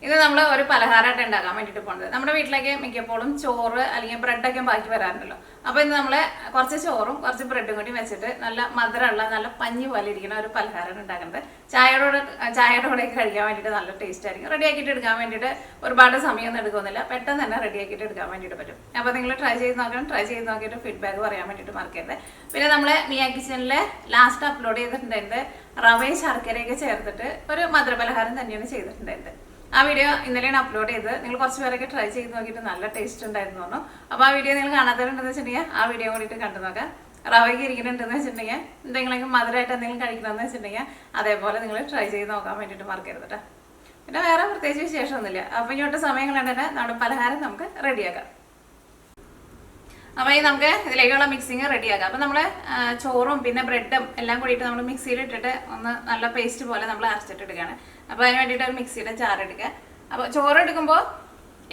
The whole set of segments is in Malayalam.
ഇത് നമ്മൾ ഒരു പലഹാരമായിട്ട് ഉണ്ടാക്കാൻ വേണ്ടിയിട്ട് പോകുന്നത്. നമ്മുടെ വീട്ടിലേക്ക് മിക്കപ്പോഴും ചോറ് അല്ലെങ്കിൽ ബ്രെഡൊക്കെ ബാക്കി വരാറുണ്ടല്ലോ. അപ്പോൾ ഇന്ന് നമ്മൾ കുറച്ച് ചോറും കുറച്ച് ബ്രെഡും കൂടി വെച്ചിട്ട് നല്ല മധുരമുള്ള നല്ല പഞ്ഞി പോലെ ഇരിക്കുന്ന ഒരു പലഹാരം ഉണ്ടാക്കുന്നത്. ചായയുടെ കൂടെയൊക്കെ കഴിക്കാൻ വേണ്ടിയിട്ട് നല്ല ടേസ്റ്റ് ആയിരിക്കും. റെഡിയാക്കിയിട്ട് എടുക്കാൻ വേണ്ടിയിട്ട് ഒരുപാട് സമയമൊന്നും എടുക്കുന്നില്ല, പെട്ടെന്ന് തന്നെ റെഡിയാക്കിയിട്ട് എടുക്കാൻ വേണ്ടിയിട്ട് പറ്റും. അപ്പോൾ നിങ്ങൾ ട്രൈ ചെയ്ത് നോക്കണം. ട്രൈ ചെയ്ത് നോക്കിയിട്ട് ഫീഡ്ബാക്ക് പറയാൻ വേണ്ടിയിട്ട് മറക്കരുത്. പിന്നെ നമ്മൾ മിയ കിച്ചണിൽ ലാസ്റ്റ് അപ്ലോഡ് ചെയ്തിട്ടുണ്ടായിരുന്നത് റവയും ശർക്കരയൊക്കെ ചേർത്തിട്ട് ഒരു മധുരപലഹാരം തന്നെയാണ് ചെയ്തിട്ടുണ്ടായിരുന്നത്. ആ വീഡിയോ ഇന്നലെയാണ് അപ്ലോഡ് ചെയ്തത്. നിങ്ങൾ കുറച്ച് പേരൊക്കെ ട്രൈ ചെയ്ത് നോക്കിയിട്ട് നല്ല ടേസ്റ്റ് ഉണ്ടായിരുന്നു പറഞ്ഞു. അപ്പോൾ ആ വീഡിയോ നിങ്ങൾ കാണാത്തവരുണ്ടെന്ന് വെച്ചിട്ടുണ്ടെങ്കിൽ ആ വീഡിയോ കൂടിയിട്ട് കണ്ടു നോക്കാം. റവയ്ക്ക് ഇരിക്കുന്നുണ്ടെന്ന് വെച്ചിട്ടുണ്ടെങ്കിൽ എന്തെങ്കിലും മധുരമായിട്ട് എന്തെങ്കിലും കഴിക്കണമെന്ന് വെച്ചിട്ടുണ്ടെങ്കിൽ അതേപോലെ നിങ്ങൾ ട്രൈ ചെയ്ത് നോക്കാൻ വേണ്ടിയിട്ട് മറക്കരുത് കേട്ടോ. പിന്നെ വേറെ പ്രത്യേകിച്ച് വിശേഷമൊന്നുമില്ല. അപ്പോൾ ഇങ്ങോട്ട് സമയം കണ്ടിട്ട് നമ്മുടെ പലഹാരം നമുക്ക് റെഡിയാക്കാം. അപ്പോൾ ഈ നമുക്ക് ഇതിലേക്കുള്ള മിക്സിങ് റെഡിയാക്കാം. അപ്പോൾ നമ്മൾ ചോറും പിന്നെ ബ്രെഡും എല്ലാം കൂടിയിട്ട് നമ്മൾ മിക്സിയിൽ ഇട്ടിട്ട് ഒന്ന് നല്ല പേസ്റ്റ് പോലെ നമ്മൾ അരച്ചിട്ട് എടുക്കുകയാണ്. അപ്പോൾ അതിന് വേണ്ടിയിട്ട് ഒരു മിക്സിയുടെ ജാർ എടുക്കുക. അപ്പോൾ ചോറ് എടുക്കുമ്പോൾ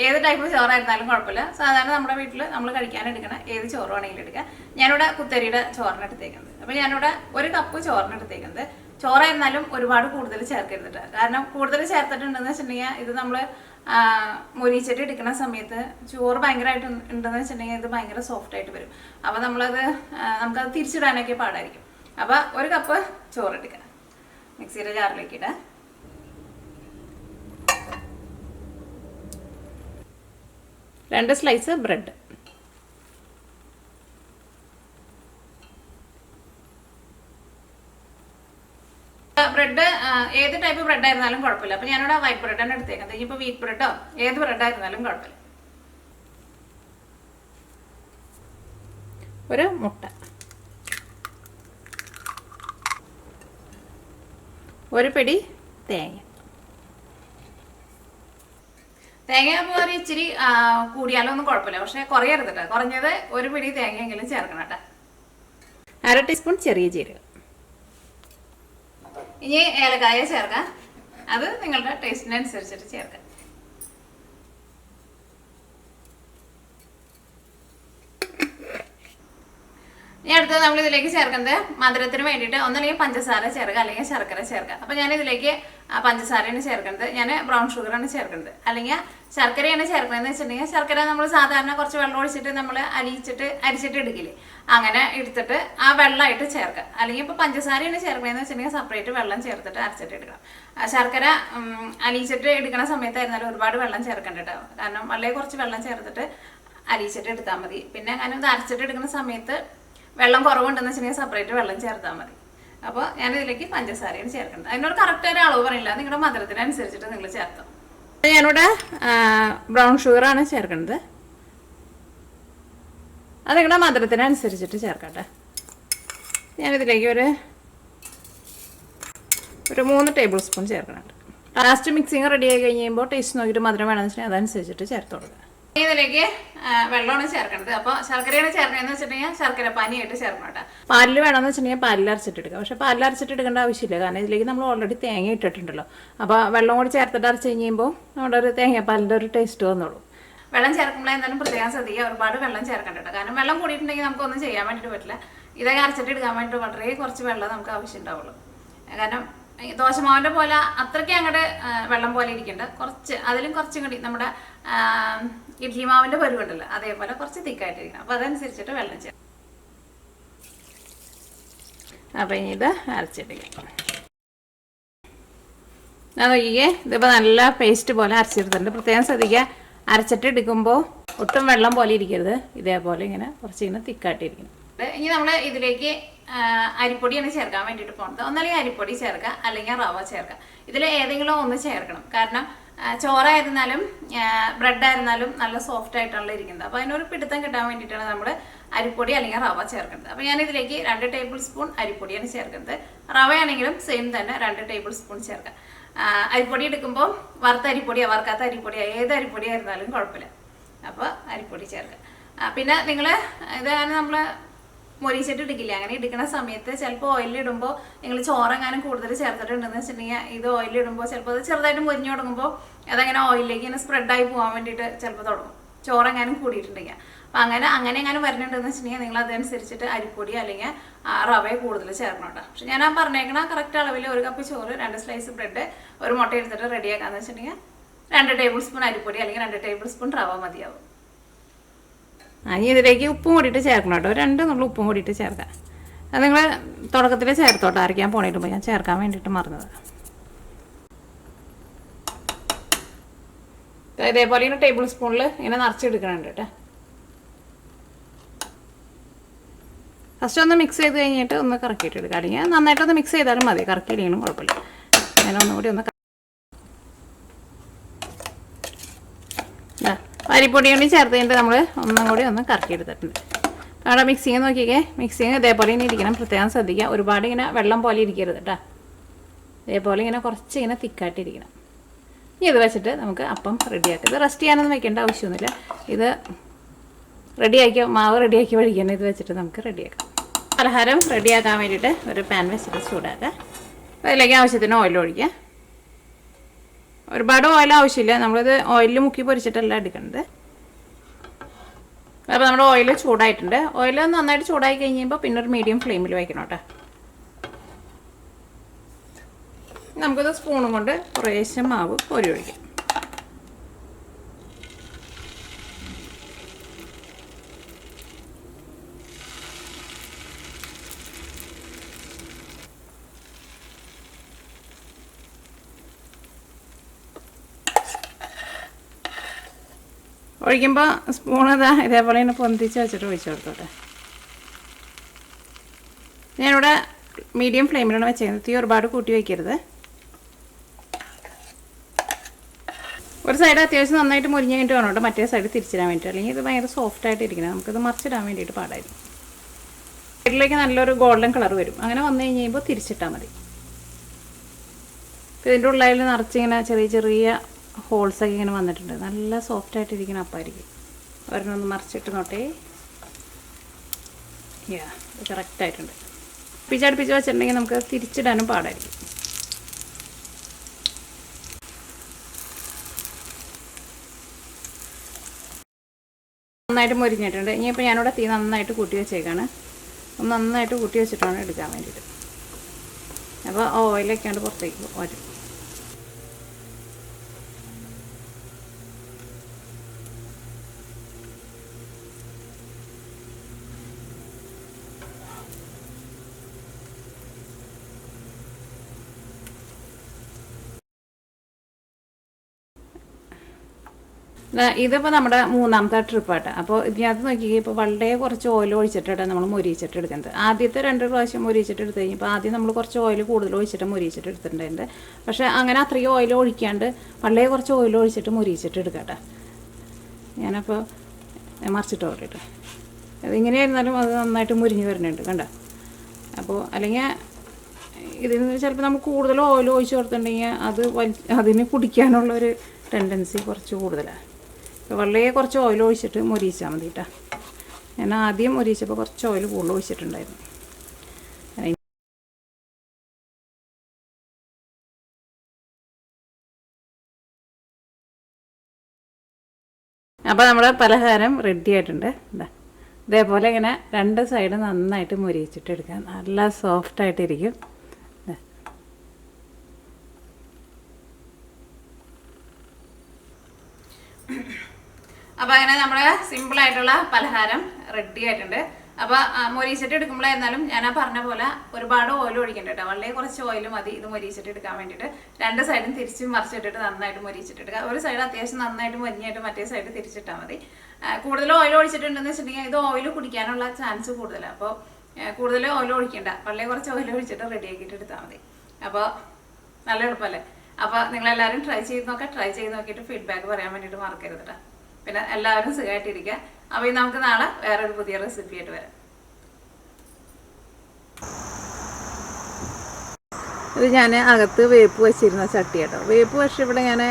ഏത് ടൈപ്പ് ചോറായിരുന്നാലും കുഴപ്പമില്ല. സാധാരണ നമ്മുടെ വീട്ടിൽ നമ്മൾ കഴിക്കാൻ എടുക്കണ ഏത് ചോറ് വേണമെങ്കിലും എടുക്കുക. ഞാനിവിടെ കുത്തരിയുടെ ചോറിന് എടുത്തേക്കുന്നത്. അപ്പോൾ ഞാനിവിടെ 1 കപ്പ് ചോറിന് എടുത്തേക്കുന്നത്. ചോറായിരുന്നാലും ഒരുപാട് കൂടുതൽ ചേർക്കരുതിട്ട്. കാരണം കൂടുതൽ ചേർത്തിട്ടുണ്ടെന്ന് വെച്ചിട്ടുണ്ടെങ്കിൽ ഇത് നമ്മൾ മൊരിച്ചിട്ട് എടുക്കുന്ന സമയത്ത് ചോറ് ഭയങ്കരമായിട്ട് ഉണ്ടെന്ന് വെച്ചിട്ടുണ്ടെങ്കിൽ ഇത് ഭയങ്കര സോഫ്റ്റ് ആയിട്ട് വരും. അപ്പോൾ നമുക്കത് തിരിച്ചിടാനൊക്കെ പാടായിരിക്കും. അപ്പോൾ 1 കപ്പ് ചോറ് എടുക്കുക, മിക്സിയുടെ ജാറിലേക്ക് ഇടുക. രണ്ട് സ്ലൈസ് ബ്രെഡ്, ബ്രെഡ് ഏത് ടൈപ്പ് ബ്രെഡ് ആയിരുന്നാലും കുഴപ്പമില്ല. അപ്പോൾ ഞാനിവിടെ വൈറ്റ് ബ്രെഡാണ് എടുത്തേക്കുന്നത്. ഇനിയിപ്പോൾ വീറ്റ് ബ്രെഡോ ഏത് ബ്രെഡായിരുന്നാലും കുഴപ്പമില്ല. ഒരു മുട്ട, ഒരു പിടി തേങ്ങ. അപ്പോൾ ഒരു ഇച്ചിരി കൂടിയാലോ ഒന്നും കുഴപ്പമില്ല, പക്ഷേ കുറയരുത് കേട്ടോ. കുറഞ്ഞത് ഒരു പിടി തേങ്ങയെങ്കിലും ചേർക്കണം കേട്ടോ. 1/2 ടീസ്പൂൺ ചെറിയ ജീരകം. ഇനി ഏലക്കായ ചേർക്കാം. അത് നിങ്ങളുടെ ടേസ്റ്റിനനുസരിച്ചിട്ട് ചേർക്കാം. ഇനി അടുത്തത് നമ്മൾ ഇതിലേക്ക് ചേർക്കുന്നത് മധുരത്തിന് വേണ്ടിയിട്ട് ഒന്നല്ലെങ്കിൽ പഞ്ചസാര ചേർക്കുക അല്ലെങ്കിൽ ശർക്കര ചേർക്കുക. അപ്പോൾ ഞാനിതിലേക്ക് പഞ്ചസാരയാണ് ചേർക്കുന്നത്. ഞാൻ ബ്രൗൺ ഷുഗറാണ് ചേർക്കുന്നത്. അല്ലെങ്കിൽ ശർക്കരയാണ് ചേർക്കണമെന്ന് വെച്ചിട്ടുണ്ടെങ്കിൽ ശർക്കര നമ്മൾ സാധാരണ കുറച്ച് വെള്ളം ഒഴിച്ചിട്ട് നമ്മൾ അരിച്ചിട്ട് എടുക്കില്ലേ, അങ്ങനെ എടുത്തിട്ട് ആ വെള്ളമായിട്ട് ചേർക്കുക. അല്ലെങ്കിൽ ഇപ്പോൾ പഞ്ചസാരയാണ് ചേർക്കണമെന്ന് വെച്ചിട്ടുണ്ടെങ്കിൽ സെപ്പറേറ്റ് വെള്ളം ചേർത്തിട്ട് അരച്ചിട്ട് എടുക്കണം. ശർക്കര അലിയിച്ചിട്ട് എടുക്കുന്ന സമയത്തായിരുന്നാലും ഒരുപാട് വെള്ളം ചേർക്കേണ്ട കേട്ടോ. കാരണം വളരെ കുറച്ച് വെള്ളം ചേർത്തിട്ട് അലിയിച്ചിട്ട് എടുത്താൽ മതി. പിന്നെ അങ്ങനെ ഇത് അരച്ചിട്ട് എടുക്കുന്ന സമയത്ത് വെള്ളം കുറവുണ്ടെന്ന് വെച്ചിട്ടുണ്ടെങ്കിൽ സെപ്പറേറ്റ് വെള്ളം ചേർത്താൽ മതി. അപ്പോൾ ഞാനിതിലേക്ക് പഞ്ചസാരയാണ് ചേർക്കുന്നത്. അതിനൊരു കറക്റ്റായിട്ട് അളവ് പറയില്ല, നിങ്ങളുടെ മധുരത്തിനനുസരിച്ചിട്ട് നിങ്ങൾ ചേർത്തോ. ഞാനിവിടെ ബ്രൗൺ ഷുഗറാണ് ചേർക്കുന്നത്. അത് നിങ്ങളുടെ മധുരത്തിനനുസരിച്ചിട്ട് ചേർക്കട്ടെ. ഞാനിതിലേക്ക് ഒരു 3 ടേബിൾ സ്പൂൺ ചേർക്കുന്നുണ്ട്. ലാസ്റ്റ് മിക്സിങ് റെഡി ആയി കഴിയുമ്പോൾ ടേസ്റ്റ് നോക്കിയിട്ട് മധുരം വേണമെന്ന് വെച്ചിട്ടുണ്ടെങ്കിൽ അതനുസരിച്ചിട്ട് ചേർത്ത് കൊടുക്കുക. ഇതിലേക്ക് വെള്ളമാണ് ചേർക്കുന്നത്. അപ്പോൾ ശർക്കരയാണ് ചേർക്കണമെന്ന് വെച്ചിട്ടുണ്ടെങ്കിൽ ശർക്കര പാനിയായിട്ട് ചേർക്കണം കേട്ടോ. പാലിൽ വേണമെന്ന് വെച്ചിട്ടുണ്ടെങ്കിൽ പാലിൽ അരച്ചിട്ടെടുക്കുക. പക്ഷേ പാലിൽ അരച്ചിട്ടെടുക്കേണ്ട ആവശ്യമില്ല, കാരണം ഇതിലേക്ക് നമ്മൾ ഓൾറെഡി തേങ്ങ ഇട്ടിട്ടുണ്ടല്ലോ. അപ്പോൾ വെള്ളം കൂടി ചേർത്തിട്ട് അരച്ച് കഴിയുമ്പോൾ നമ്മുടെ ഒരു തേങ്ങാപ്പാലിൻ്റെ ഒരു ടേസ്റ്റ് വന്നോളൂ. വെള്ളം ചേർക്കുമ്പോൾ എന്തായാലും പ്രത്യേകം ശ്രദ്ധിക്കുക, ഒരുപാട് വെള്ളം ചേർക്കണ്ട കേട്ടോ. കാരണം വെള്ളം കൂടിയിട്ടുണ്ടെങ്കിൽ നമുക്കൊന്നും ചെയ്യാൻ വേണ്ടിയിട്ട് പറ്റില്ല. ഇതൊക്കെ അരച്ചിട്ട് എടുക്കാൻ വേണ്ടിയിട്ട് വളരെ കുറച്ച് വെള്ളം നമുക്ക് ആവശ്യം ഉണ്ടാവുള്ളൂ. കാരണം ദോശമാവിൻ്റെ പോലെ അത്രയ്ക്ക് അങ്ങോട്ട് വെള്ളം പോലെ ഇരിക്കേണ്ട, കുറച്ച് അതിലും കുറച്ചും കൂടി നമ്മുടെ ഇഡ്ലി മാവിൻ്റെ പരുവുണ്ടല്ലോ അതേപോലെ കുറച്ച് തിക്കായിട്ടിരിക്കണം. അപ്പോൾ അതനുസരിച്ചിട്ട് വെള്ളം ചേർക്കും. അപ്പോൾ ഇനി ഇത് അരച്ചിട്ടിരിക്കാം. നോക്കിക്കേ, ഇതിപ്പോൾ നല്ല പേസ്റ്റ് പോലെ അരച്ചെടുത്തിട്ടുണ്ട്. പ്രത്യേകം ശ്രദ്ധിക്കുക, അരച്ചിട്ട് എടുക്കുമ്പോൾ ഒട്ടും വെള്ളം പോലെ ഇരിക്കരുത്, ഇതേപോലെ ഇങ്ങനെ കുറച്ചിങ്ങനെ തിക്കായിട്ടിരിക്കണം. ഇനി നമ്മൾ ഇതിലേക്ക് അരിപ്പൊടിയാണ് ചേർക്കാൻ വേണ്ടിയിട്ട് പോകുന്നത്. ഒന്നല്ലെങ്കിൽ അരിപ്പൊടി ചേർക്കുക അല്ലെങ്കിൽ റവ ചേർക്കുക. ഇതിൽ ഏതെങ്കിലും ഒന്ന് ചേർക്കണം. കാരണം ചോറായിരുന്നാലും ബ്രെഡായിരുന്നാലും നല്ല സോഫ്റ്റ് ആയിട്ടാണല്ലോ ഇരിക്കുന്നത്. അപ്പോൾ അതിനൊരു പിടുത്തം കിട്ടാൻ വേണ്ടിയിട്ടാണ് നമ്മൾ അരിപ്പൊടി അല്ലെങ്കിൽ റവ ചേർക്കുന്നത്. അപ്പോൾ ഞാനിതിലേക്ക് 2 ടേബിൾ സ്പൂൺ അരിപ്പൊടിയാണ് ചേർക്കുന്നത്. റവയാണെങ്കിലും സെയിം തന്നെ 2 ടേബിൾ സ്പൂൺ ചേർക്കുക. അരിപ്പൊടി എടുക്കുമ്പോൾ വറുത്ത അരിപ്പൊടിയോ വറുക്കാത്ത അരിപ്പൊടിയോ ഏത് അരിപ്പൊടി ആയിരുന്നാലും കുഴപ്പമില്ല. അപ്പോൾ അരിപ്പൊടി ചേർക്കുക. പിന്നെ നിങ്ങൾ ഇത് നമ്മൾ മൊരിച്ചിട്ട് എടുക്കില്ല, അങ്ങനെ എടുക്കുന്ന സമയത്ത് ചിലപ്പോൾ ഓയിലിടുമ്പോൾ നിങ്ങൾ ചോറെങ്ങാനും കൂടുതൽ ചേർത്തിട്ടുണ്ടെന്ന് വെച്ചിട്ടുണ്ടെങ്കിൽ ഇത് ഓയിലിടുമ്പോൾ ചിലപ്പോൾ അത് ചെറുതായിട്ട് മൊരിഞ്ഞു തുടങ്ങുമ്പോൾ അതങ്ങനെ ഓയിലിലേക്ക് ഇങ്ങനെ സ്പ്രെഡായി പോകാൻ വേണ്ടിയിട്ട് ചിലപ്പോൾ തുടങ്ങും, ചോറെങ്ങാനും കൂടിയിട്ടുണ്ടെങ്കിൽ. അപ്പം അങ്ങനെ എങ്ങാനും വരുന്നുണ്ടെന്ന് വെച്ചിട്ടുണ്ടെങ്കിൽ നിങ്ങൾ അതനുസരിച്ചിട്ട് അരിപ്പൊടി അല്ലെങ്കിൽ റവയെ കൂടുതൽ ചേർക്കണം കേട്ടോ. പക്ഷെ ഞാൻ പറഞ്ഞേക്കണ കറക്റ്റ് അളവിൽ 1 കപ്പ് ചോറ് 2 സ്ലൈസ് ബ്രെഡ് 1 മുട്ട എടുത്തിട്ട് റെഡിയാക്കാന്ന് വെച്ചിട്ടുണ്ടെങ്കിൽ 2 ടേബിൾ സ്പൂൺ അരിപ്പൊടി അല്ലെങ്കിൽ 2 ടേബിൾ സ്പൂൺ റവ മതിയാവും. ഇനി ഇതിലേക്ക് ഉപ്പും കൂടിയിട്ട് ചേർക്കണം കേട്ടോ. 2 നുള്ളു ഉപ്പും കൂടിയിട്ട് ചേർക്കാം. അത് നിങ്ങൾ തുടക്കത്തിൽ ചേർത്തോട്ടെ, അരയ്ക്കാൻ പോണിട്ടുമ്പോൾ ഞാൻ ചേർക്കാൻ വേണ്ടിയിട്ട് മറന്നത്. ഇതേപോലെ ഇങ്ങനെ ടേബിൾ സ്പൂണിൽ ഇങ്ങനെ നിറച്ചെടുക്കണുണ്ട് കേട്ടോ. ഫസ്റ്റ് ഒന്ന് മിക്സ് ചെയ്ത് കഴിഞ്ഞിട്ട് ഒന്ന് കറക്കിയിട്ട് എടുക്കുക. അല്ലെങ്കിൽ നന്നായിട്ടൊന്ന് മിക്സ് ചെയ്താലും മതി, കറക്കിയില്ലെങ്കിലും കുഴപ്പമില്ല. അങ്ങനെ ഒന്നുകൂടി ഒന്ന് അരിപ്പൊടി കൂടി ചേർത്ത് കഴിഞ്ഞിട്ട് നമ്മൾ ഒന്നും കൂടി ഒന്ന് കറക്കിയെടുത്തിട്ടുണ്ട്. അവിടെ മിക്സിങ് നോക്കിക്കേ, മിക്സിങ് ഇതേപോലെ ഇങ്ങനെ ഇരിക്കണം, പ്രത്യേകം ശ്രദ്ധിക്കുക. ഒരുപാട് ഇങ്ങനെ വെള്ളം പോലെ ഇരിക്കരുത് കേട്ടോ. ഇതേപോലെ ഇങ്ങനെ കുറച്ച് ഇങ്ങനെ തിക്കായിട്ടിരിക്കണം. ഇനി ഇത് വെച്ചിട്ട് നമുക്ക് അപ്പം റെഡിയാക്കാം. ഇത് റെസ്റ്റ് ചെയ്യാനൊന്നും വെക്കേണ്ട ആവശ്യമൊന്നുമില്ല. ഇത് റെഡിയാക്കി മാവ് റെഡിയാക്കി വഴിക്കണം. ഇത് വെച്ചിട്ട് നമുക്ക് റെഡിയാക്കാം. പലഹാരം റെഡിയാക്കാൻ വേണ്ടിയിട്ട് ഒരു പാൻ വെച്ചിട്ട് ചൂടാക്കാം. അതിലേക്ക് ആവശ്യത്തിന് ഓയിൽ ഒഴിക്കുക. ഒരുപാട് ഓയിൽ ആവശ്യമില്ല, നമ്മളിത് ഓയിലിൽ മുക്കി പൊരിച്ചിട്ടല്ല എടുക്കുന്നത്. അപ്പോൾ നമ്മുടെ ഓയിൽ ചൂടായിട്ടുണ്ട്. ഓയിൽ നന്നായിട്ട് ചൂടായി കഴിയുമ്പോൾ പിന്നെ ഒരു മീഡിയം ഫ്ലെയിമിൽ വയ്ക്കണം കേട്ടോ. നമുക്കിത് സ്പൂണും കൊണ്ട് കുറേശ്ശെ മാവ് കോരി ഒഴിക്കാം. ഒഴിക്കുമ്പോൾ സ്പൂൺ ഇതേപോലെ തന്നെ പൊന്തിച്ച് വെച്ചിട്ട് ഒഴിച്ചു കൊടുത്തോട്ടെ. ഞാനിവിടെ മീഡിയം ഫ്ലെയിമിലാണ് വെച്ചേക്കുന്നത്. തീ ഒരുപാട് കൂട്ടി വയ്ക്കരുത്. ഒരു സൈഡ് അത്യാവശ്യം നന്നായിട്ട് മുരിഞ്ഞ് കഴിഞ്ഞിട്ട് വേണം കേട്ടോ മറ്റേ സൈഡ് തിരിച്ചിടാൻ വേണ്ടിയിട്ട്. അല്ലെങ്കിൽ ഇത് ഭയങ്കര സോഫ്റ്റായിട്ട് ഇരിക്കണം. നമുക്കിത് മറിച്ചിടാൻ വേണ്ടിയിട്ട് പാടായിരിക്കും. സൈഡിലേക്ക് നല്ലൊരു ഗോൾഡൻ കളർ വരും. അങ്ങനെ വന്നു കഴിയുമ്പോൾ തിരിച്ചിട്ടാൽ മതി. അപ്പോൾ ഇതിൻ്റെ ഉള്ളിൽ നിറച്ചിങ്ങനെ ചെറിയ ചെറിയ ഹോൾസൊക്കെ ഇങ്ങനെ വന്നിട്ടുണ്ട്. നല്ല സോഫ്റ്റായിട്ടിരിക്കണം അപ്പമായിരിക്കും. ഒരെണ്ണൊന്ന് മറിച്ചിട്ട് നോട്ടേ. ഇത് കറക്റ്റായിട്ടുണ്ട്. അടുപ്പിച്ച് വെച്ചിട്ടുണ്ടെങ്കിൽ നമുക്ക് തിരിച്ചിടാനും പാടായിരിക്കും. നന്നായിട്ട് മുരിഞ്ഞിട്ടുണ്ട്. ഇനിയിപ്പോൾ ഞാനിവിടെ തീ നന്നായിട്ട് കൂട്ടി വെച്ചേക്കാണ്. ഒന്ന് നന്നായിട്ട് കൂട്ടി വെച്ചിട്ടാണ് എടുക്കാൻ വേണ്ടിയിട്ട്. അപ്പോൾ ഓയിലൊക്കെയാണ് പുറത്തേക്ക് വരും. ഇതിപ്പോൾ നമ്മുടെ മൂന്നാമത്തെ ട്രിപ്പായിട്ട്. അപ്പോൾ ഇതിനകത്ത് നോക്കിക്കുക, ഇപ്പോൾ വളരെ കുറച്ച് ഓയിൽ ഒഴിച്ചിട്ടാണ് നമ്മൾ മൊരിയിച്ചിട്ട് എടുക്കുന്നത്. ആദ്യത്തെ 2 പ്രാവശ്യം മൊരിയിച്ചിട്ട് എടുത്ത് കഴിഞ്ഞപ്പോൾ ആദ്യം നമ്മൾ കുറച്ച് ഓയിൽ കൂടുതൽ ഒഴിച്ചിട്ട് മൊരിയിച്ചിട്ട് എടുത്തിട്ടുണ്ടായിരുന്നു. പക്ഷേ അങ്ങനെ അത്രയും ഓയിൽ ഒഴിക്കാണ്ട് വളരെ കുറച്ച് ഓയിൽ ഒഴിച്ചിട്ട് മൊരിയിച്ചിട്ട് എടുക്കട്ടെ. ഞാനപ്പോൾ മറിച്ചിട്ട് ഓടിയിട്ട് അതിങ്ങനെയായിരുന്നാലും അത് നന്നായിട്ട് മുരിഞ്ഞ് വരുന്നുണ്ട് കണ്ട. അപ്പോൾ അല്ലെങ്കിൽ ഇതിന് ചിലപ്പോൾ നമ്മൾ കൂടുതൽ ഓയിൽ ഒഴിച്ച് കൊടുത്തിട്ടുണ്ടെങ്കിൽ അത് അതിന് കുടിക്കാനുള്ളൊരു ടെൻഡൻസി കുറച്ച് കൂടുതലാണ്. വളരെ കുറച്ച് ഓയിൽ ഒഴിച്ചിട്ട് മൊരിയിച്ചാൽ മതി കേട്ടോ. ഞാൻ ആദ്യം മൊരിയിച്ചപ്പോൾ കുറച്ച് ഓയിൽ കൂടുതൽ ഒഴിച്ചിട്ടുണ്ടായിരുന്നു. അപ്പോൾ നമ്മുടെ പലഹാരം റെഡി ആയിട്ടുണ്ട്. ഇതേപോലെ ഇങ്ങനെ 2 സൈഡ് നന്നായിട്ട് മൊരിയിച്ചിട്ട് എടുക്കാം. നല്ല സോഫ്റ്റായിട്ടിരിക്കും. അപ്പോൾ അങ്ങനെ നമ്മുടെ സിമ്പിളായിട്ടുള്ള പലഹാരം റെഡി ആയിട്ടുണ്ട്. അപ്പോൾ മൊരിയിച്ചിട്ട് എടുക്കുമ്പോഴായിരുന്നാലും ഞാൻ പറഞ്ഞ പോലെ ഒരുപാട് ഓയിൽ ഒഴിക്കണ്ട കേട്ടോ. വളരെ കുറച്ച് ഓയിൽ മതി ഇത് മൊരിയിച്ചിട്ട് എടുക്കാൻ വേണ്ടിയിട്ട്. 2 സൈഡും തിരിച്ച് മറിച്ചിട്ടിട്ട് നന്നായിട്ട് മൊരിയിച്ചിട്ട് എടുക്കുക. ഒരു സൈഡ് അത്യാവശ്യം നന്നായിട്ട് മൊരിഞ്ഞായിട്ട് മറ്റേ സൈഡ് തിരിച്ചിട്ടാൽ മതി. കൂടുതൽ ഓയിൽ ഒഴിച്ചിട്ടുണ്ടെന്ന് വെച്ചിട്ടുണ്ടെങ്കിൽ ഇത് ഓയിൽ കുടിക്കാനുള്ള ചാൻസ് കൂടുതലാണ്. അപ്പോൾ കൂടുതൽ ഓയിൽ ഒഴിക്കണ്ട, വളരെ കുറച്ച് ഓയിൽ ഒഴിച്ചിട്ട് റെഡിയാക്കിയിട്ട് എടുത്താൽ മതി. അപ്പോൾ നല്ല എളുപ്പമല്ലേ? അപ്പോൾ നിങ്ങളെല്ലാവരും ട്രൈ ചെയ്ത് നോക്കിയിട്ട് ഫീഡ്ബാക്ക് പറയാൻ വേണ്ടിയിട്ട് മറക്കരുത് കേട്ടോ. പിന്നെ എല്ലാവരും സുഖമായിട്ടിരിക്കുക. അപ്പോൾ നമുക്ക് നാളെ വേറൊരു പുതിയ റെസിപ്പി ആയിട്ട് വരാം. ഇത് ഞാൻ അകത്ത് വേപ്പ് വെച്ചിരുന്ന ചട്ടി കേട്ടോ. വേപ്പ് പക്ഷേ ഇവിടെ ഞാൻ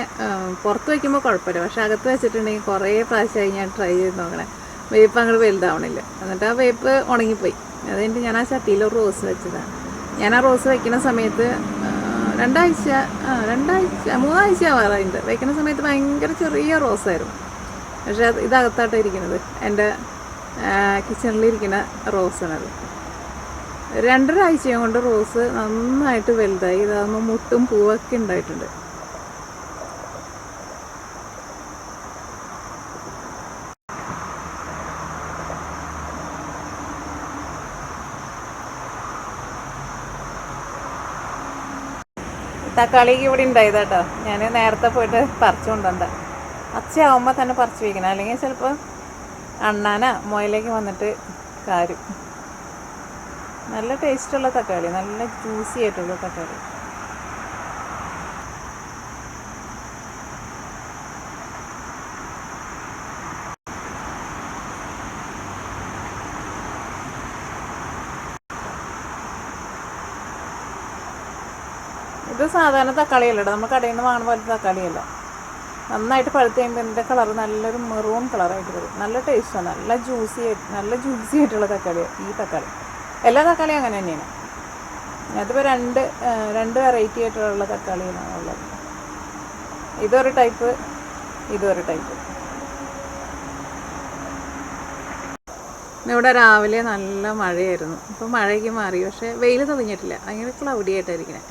പുറത്ത് വയ്ക്കുമ്പോൾ കുഴപ്പമില്ല, പക്ഷേ അകത്ത് വെച്ചിട്ടുണ്ടെങ്കിൽ കുറേ പ്രാവശ്യമായി ഞാൻ ട്രൈ ചെയ്ത് നോക്കണേ. വേപ്പ് അങ്ങോട്ട് വലുതാവണില്ല. എന്നിട്ട് ആ വേപ്പ് ഉണങ്ങിപ്പോയി. അതുകഴിഞ്ഞിട്ട് ഞാൻ ആ ചട്ടിയിൽ ഒരു റോസ് വെച്ചതാണ്. ഞാൻ ആ റോസ് വയ്ക്കുന്ന സമയത്ത് 2 ആഴ്ച ആവാറായിട്ടുണ്ട്. വയ്ക്കുന്ന സമയത്ത് ഭയങ്കര ചെറിയ റോസായിരുന്നു. പക്ഷേ ഇതകത്തായിട്ട് ഇരിക്കുന്നത് എൻ്റെ കിച്ചണിലിരിക്കുന്ന റോസാണത്. 2.5 ആഴ്ച കൊണ്ട് റോസ് നന്നായിട്ട് വലുതായി. ഇതാകുമ്പോൾ മുട്ടും പൂവൊക്കെ ഉണ്ടായിട്ടുണ്ട്. തക്കാളിക്ക് ഇവിടെ ഉണ്ടായത് കേട്ടോ. ഞാൻ നേരത്തെ പോയിട്ട് പറിച്ചു കൊണ്ടുവന്ന അച്ഛയാവുമ്പോൾ തന്നെ പറിച്ചു വയ്ക്കണം, അല്ലെങ്കിൽ ചിലപ്പോൾ അണ്ണാന മുയലേക്ക് വന്നിട്ട് കാരും. നല്ല ടേസ്റ്റുള്ള തക്കാളി, നല്ല ജ്യൂസി ആയിട്ടുള്ള തക്കാളി. ഇത് സാധാരണ തക്കാളിയല്ല കേട്ടോ, നമ്മൾ കടയിൽ നിന്ന് വാങ്ങുന്ന പോലത്തെ തക്കാളിയല്ല. നന്നായിട്ട് പഴുത്ത് കഴിയുമ്പോൾ ഇതിൻ്റെ കളർ നല്ലൊരു മെറൂൺ കളറായിട്ട് വരും. നല്ല ടേസ്റ്റാണ്, നല്ല ജ്യൂസി ആയിട്ടുള്ള തക്കാളിയാണ് ഈ തക്കാളി. എല്ലാ തക്കാളിയും അങ്ങനെ തന്നെയാണ്. അതിപ്പോൾ രണ്ട് വെറൈറ്റി ആയിട്ടുള്ള തക്കാളിയാണ് ഉള്ളത്. ഇതൊരു ടൈപ്പ്, ഇതൊരു ടൈപ്പ്. ഇവിടെ രാവിലെ നല്ല മഴയായിരുന്നു. ഇപ്പോൾ മഴയ്ക്ക് മാറി, പക്ഷേ വെയിൽ തെളിഞ്ഞിട്ടില്ല, ഭയങ്കര ക്ലൗഡി ആയിട്ടായിരിക്കണേ.